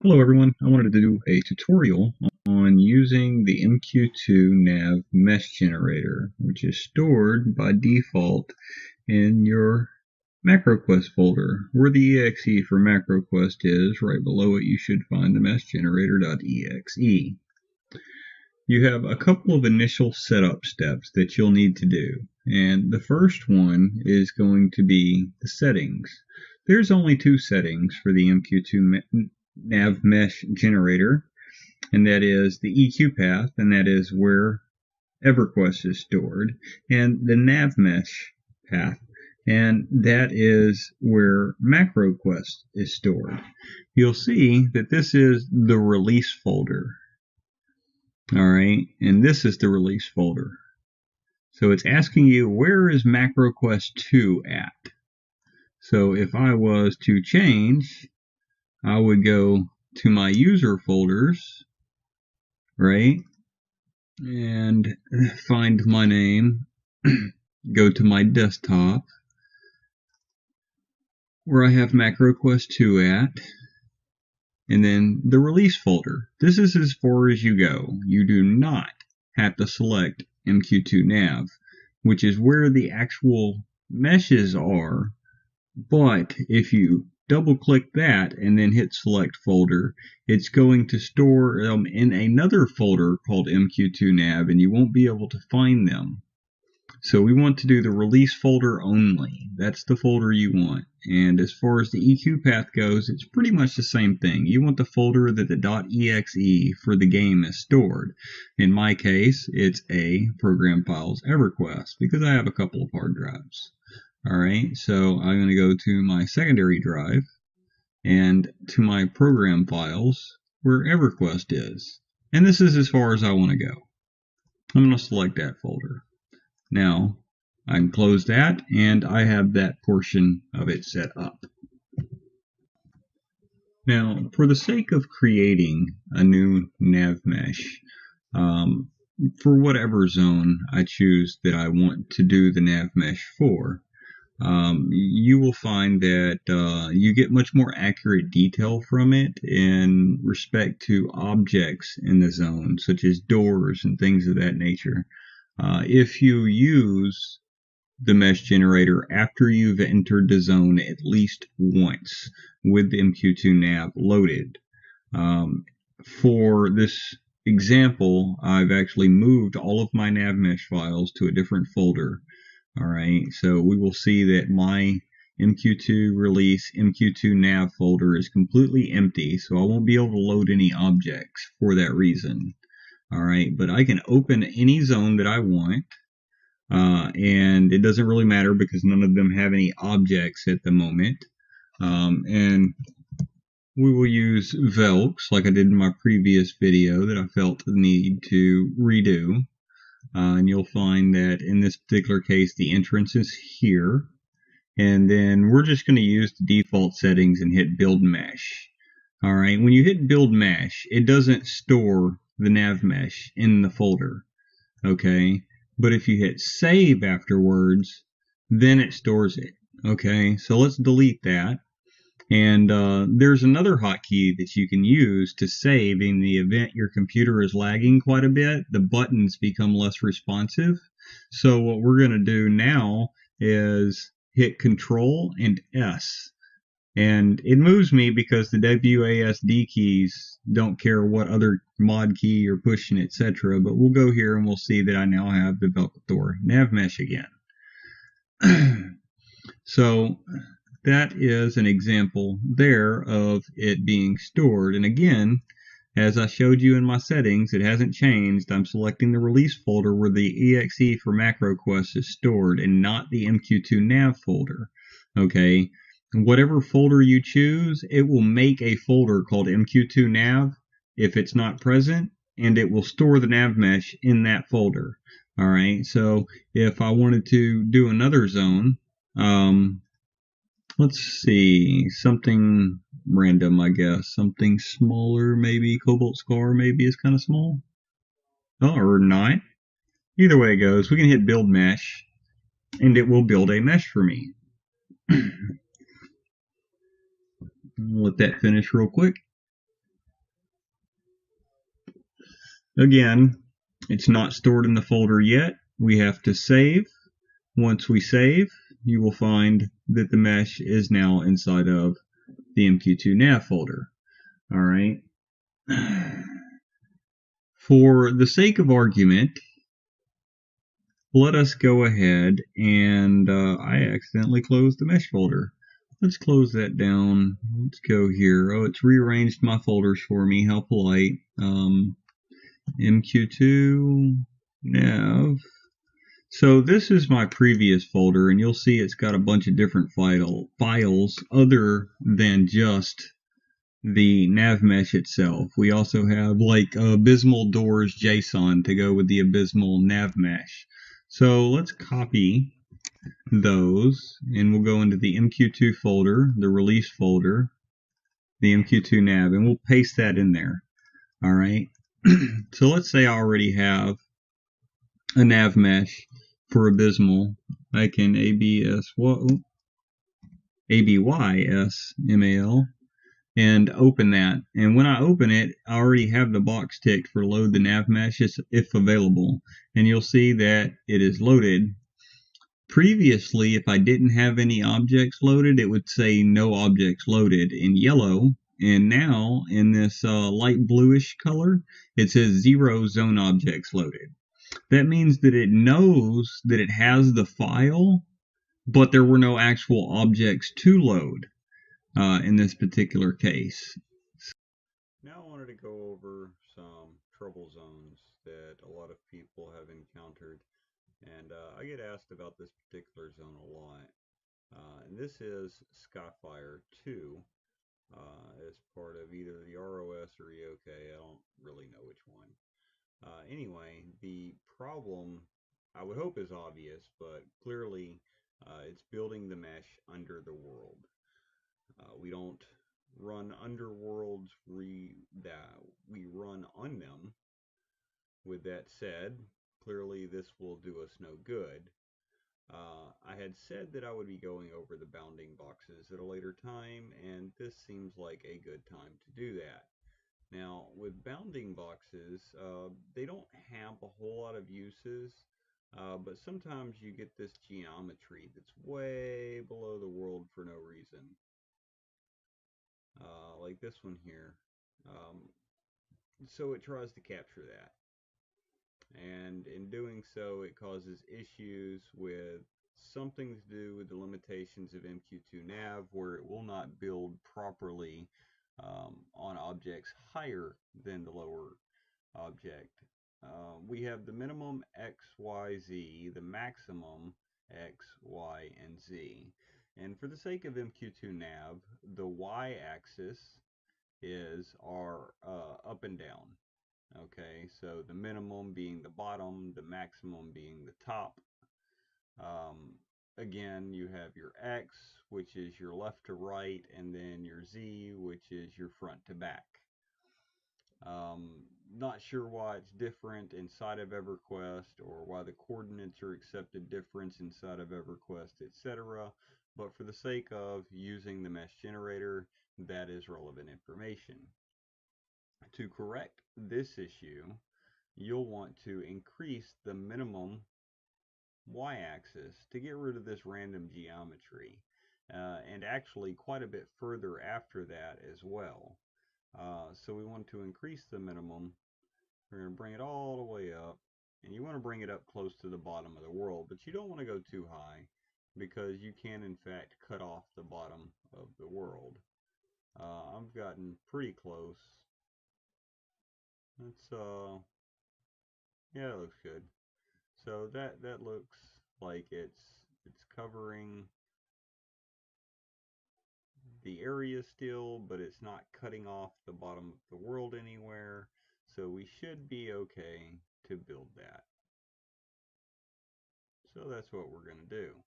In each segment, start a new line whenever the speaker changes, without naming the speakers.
Hello everyone, I wanted to do a tutorial on using the MQ2Nav MeshGenerator, which is stored by default in your MacroQuest folder. Where the exe for MacroQuest is, right below it you should find the MeshGenerator.exe. You have a couple of initial setup steps that you'll need to do, and the first one is going to be the settings. There's only two settings for the MQ2Nav Mesh Generator, and that is the EQ path, and that is where EverQuest is stored, and the nav mesh path, and that is where MacroQuest is stored. You'll see that this is the release folder. Alright, and this is the release folder. So it's asking you, where is MacroQuest 2 at? So if I was to change, I would go to my user folders, right? And find my name, go to my desktop, where I have MacroQuest 2 at, and then the release folder. This is as far as you go. You do not have to select MQ2Nav, which is where the actual meshes are, but if you double click that and then hit select folder, it's going to store them in another folder called MQ2Nav, and you won't be able to find them. So we want to do the release folder only. That's the folder you want. And as far as the EQ path goes, it's pretty much the same thing. You want the folder that the .exe for the game is stored. In my case, it's a program files EverQuest because I have a couple of hard drives. Alright, so I'm going to go to my secondary drive and to my program files where EverQuest is. And this is as far as I want to go. I'm going to select that folder. Now, I can close that, and I have that portion of it set up. Now, for the sake of creating a new nav mesh, for whatever zone I choose that I want to do the nav mesh for, you will find that you get much more accurate detail from it in respect to objects in the zone, such as doors and things of that nature. If you use the mesh generator after you've entered the zone at least once with the MQ2Nav loaded. For this example, I've actually moved all of my nav mesh files to a different folder. Alright, so we will see that my MQ2 release MQ2Nav folder is completely empty, so I won't be able to load any objects for that reason. Alright, but I can open any zone that I want, and it doesn't really matter because none of them have any objects at the moment. And we will use Velx like I did in my previous video that I felt the need to redo. And you'll find that in this particular case the entrance is here, and then we're just going to use the default settings and hit build mesh. Alright, when you hit build mesh, it doesn't store the nav mesh in the folder, okay, but if you hit save afterwards, then it stores it. Okay, so let's delete that. And there's another hotkey that you can use to save in the event your computer is lagging quite a bit. The buttons become less responsive. So what we're going to do now is hit Control and S. And it moves me because the WASD keys don't care what other mod key you're pushing, etc. But we'll go here and we'll see that I now have the Velctor nav mesh again. So that is an example there of it being stored. And again, as I showed you in my settings, it hasn't changed. I'm selecting the release folder where the exe for MacroQuest is stored and not the MQ2Nav folder. Okay, whatever folder you choose, it will make a folder called MQ2Nav if it's not present, and it will store the nav mesh in that folder. Alright, so if I wanted to do another zone, let's see, something random, I guess. Something smaller, maybe. Cobalt Scar maybe is kind of small. Oh, or not. Either way it goes, we can hit build mesh, and it will build a mesh for me. Let that finish real quick. Again, it's not stored in the folder yet. We have to save. Once we save, you will find that the mesh is now inside of the MQ2Nav folder. All right. For the sake of argument, let us go ahead and I accidentally closed the mesh folder. Let's close that down. Let's go here. Oh, it's rearranged my folders for me. How polite. MQ2Nav. So this is my previous folder, and you'll see it's got a bunch of different files other than just the nav mesh itself. We also have like abysmal doors JSON to go with the abysmal nav mesh. So let's copy those, and we'll go into the MQ2 folder, the release folder, the MQ2Nav, and we'll paste that in there. All right. So let's say I already have a nav mesh for abysmal. I can ABYSMAL and open that. And when I open it, I already have the box ticked for load the nav mesh if available. And you'll see that it is loaded. Previously, if I didn't have any objects loaded, it would say no objects loaded in yellow. And now in this light bluish color, it says 0 zone objects loaded. That means that it knows that it has the file, but there were no actual objects to load in this particular case. Now I wanted to go over some trouble zones that a lot of people have encountered, and I get asked about this particular zone a lot. And this is Skyfire 2 as part of either the ROS or EOK. I don't really know which one. Anyway, the problem I would hope is obvious, but clearly it's building the mesh under the world. We don't run under worlds, we run on them. With that said, clearly this will do us no good. I had said that I would be going over the bounding boxes at a later time, and this seems like a good time to do that. Now, with bounding boxes, they don't have a whole lot of uses, but sometimes you get this geometry that's way below the world for no reason. Like this one here. So it tries to capture that. And in doing so, it causes issues with something to do with the limitations of MQ2Nav, where it will not build properly on objects higher than the lower object. We have the minimum X, Y, Z, the maximum X, Y, and Z. And for the sake of MQ2Nav, the Y axis is our up and down. Okay, so the minimum being the bottom, the maximum being the top. Again, you have your X, which is your left to right, and then your Z, which is your front to back. Not sure why it's different inside of EverQuest, or why the coordinates are accepted different inside of EverQuest, etc. But for the sake of using the mesh generator, that is relevant information. To correct this issue, you'll want to increase the minimum y-axis to get rid of this random geometry, and actually quite a bit further after that as well. So we want to increase the minimum. We're going to bring it all the way up, and you want to bring it up close to the bottom of the world, but you don't want to go too high, because you can in fact cut off the bottom of the world. I've gotten pretty close. It's yeah, it looks good. So that looks like it's covering the area still, but it's not cutting off the bottom of the world anywhere. So we should be okay to build that. So that's what we're going to do.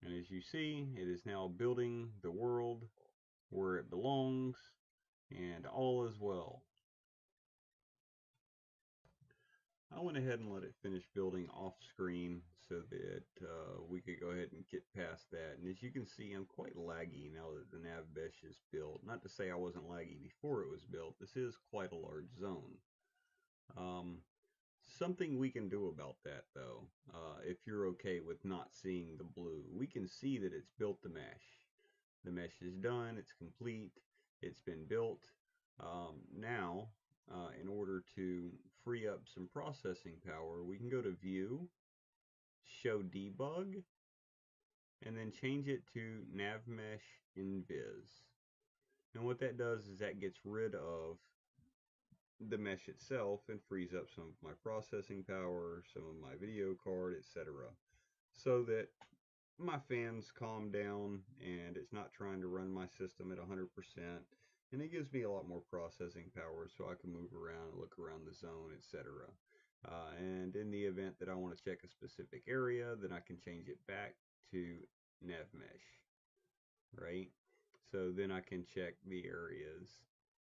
And as you see, it is now building the world where it belongs, and all is well. I went ahead and let it finish building off screen so that we could go ahead ahead and get past that. And as you can see, I'm quite laggy now that the nav mesh is built. Not to say I wasn't laggy before it was built. This is quite a large zone. Something we can do about that, though, if you're okay with not seeing the blue, we can see that it's built the mesh. The mesh is done, it's complete, it's been built. Now, in order to free up some processing power, we can go to View, Show Debug, and then change it to Nav Mesh Invis. And what that does is that gets rid of the mesh itself and frees up some of my processing power, some of my video card, etc. So that my fans calm down and it's not trying to run my system at 100%, and it gives me a lot more processing power so I can move around, look around the zone, etc. And in the event that I want to check a specific area, then I can change it back to nav mesh, right? So then I can check the areas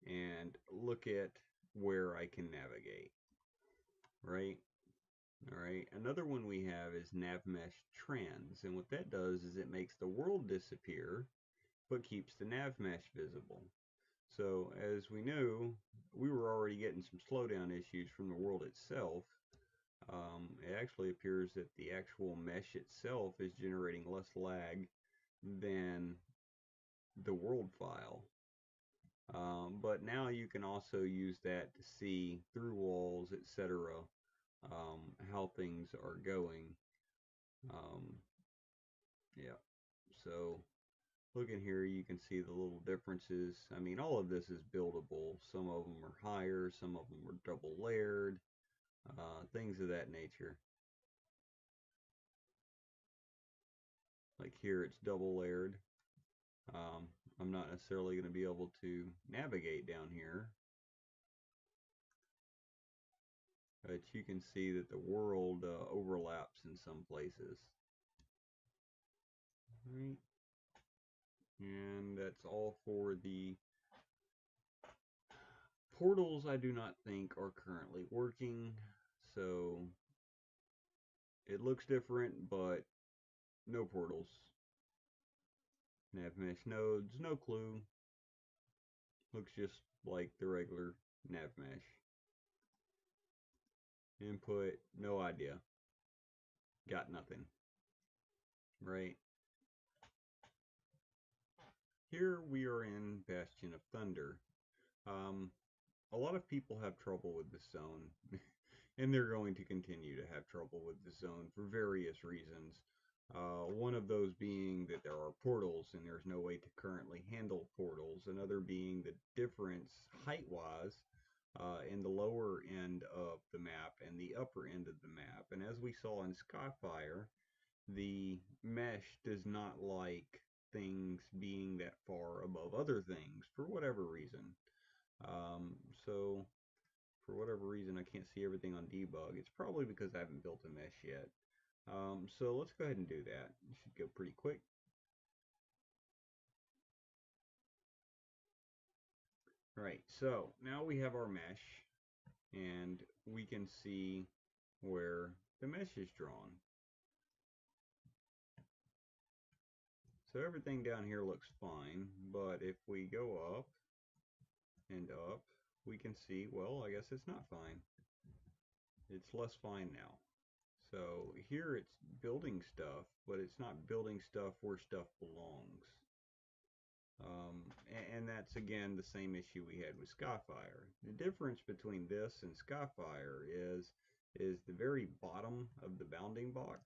and look at where I can navigate, right? All right, another one we have is nav mesh trans, and what that does is it makes the world disappear but keeps the nav mesh visible. So as we knew, we were already getting some slowdown issues from the world itself. It actually appears that the actual mesh itself is generating less lag than the world file. But now you can also use that to see through walls, etc., how things are going. Yeah, so looking here, you can see the little differences. I mean, all of this is buildable. Some of them are higher, some of them are double layered, things of that nature. Like here, it's double layered. I'm not necessarily going to be able to navigate down here, but you can see that the world overlaps in some places. Right. And that's all for the portals. I do not think are currently working, so it looks different, but no portals. Nav mesh nodes, no clue. Looks just like the regular nav mesh. Input, no idea. Got nothing. Right. Here we are in Bastion of Thunder. A lot of people have trouble with this zone, and they're going to continue to have trouble with this zone for various reasons. One of those being that there are portals and there's no way to currently handle portals. Another being the difference height-wise in the lower end of the map and the upper end of the map. And as we saw in Skyfire, the mesh does not like things being that far above other things for whatever reason. So for whatever reason, I can't see everything on debug. It's probably because I haven't built a mesh yet. So let's go ahead and do that. It should go pretty quick. All right, so now we have our mesh, and we can see where the mesh is drawn. So everything down here looks fine, but if we go up and up, we can see, well, I guess it's not fine. It's less fine now. So here it's building stuff, but it's not building stuff where stuff belongs. And that's again the same issue we had with Skyfire. The difference between this and Skyfire is the very bottom of the bounding box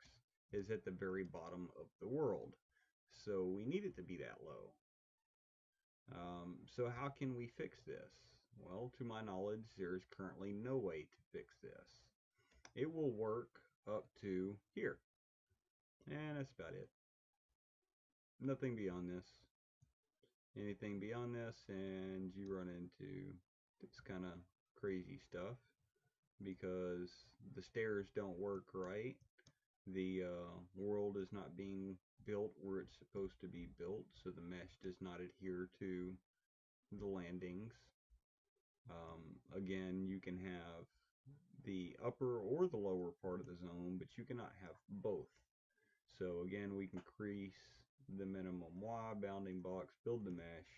is at the very bottom of the world. So we need it to be that low. So how can we fix this? Well, to my knowledge, there is currently no way to fix this. It will work up to here. And that's about it. Nothing beyond this. Anything beyond this and you run into this kind of crazy stuff because the stairs don't work right. The world is not being built where it's supposed to be built, so the mesh does not adhere to the landings. Again, you can have the upper or the lower part of the zone, but you cannot have both. So again, we can increase the minimum Y, bounding box, build the mesh,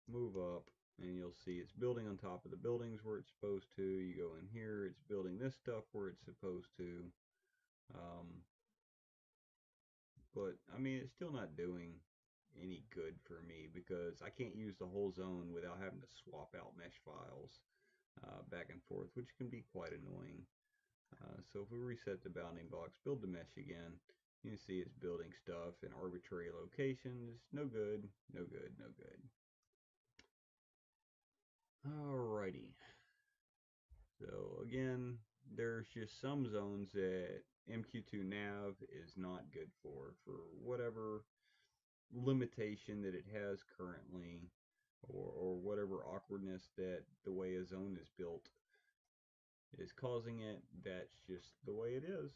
move up, and you'll see it's building on top of the buildings where it's supposed to. You go in here, it's building this stuff where it's supposed to. But I mean, it's still not doing any good for me because I can't use the whole zone without having to swap out mesh files back and forth, which can be quite annoying. So if we reset the bounding box, build the mesh again, you can see it's building stuff in arbitrary locations. No good, no good, no good. Alrighty. So again, there's just some zones that MQ2Nav is not good for whatever limitation that it has currently, or whatever awkwardness that the way a zone is built is causing it. That's just the way it is.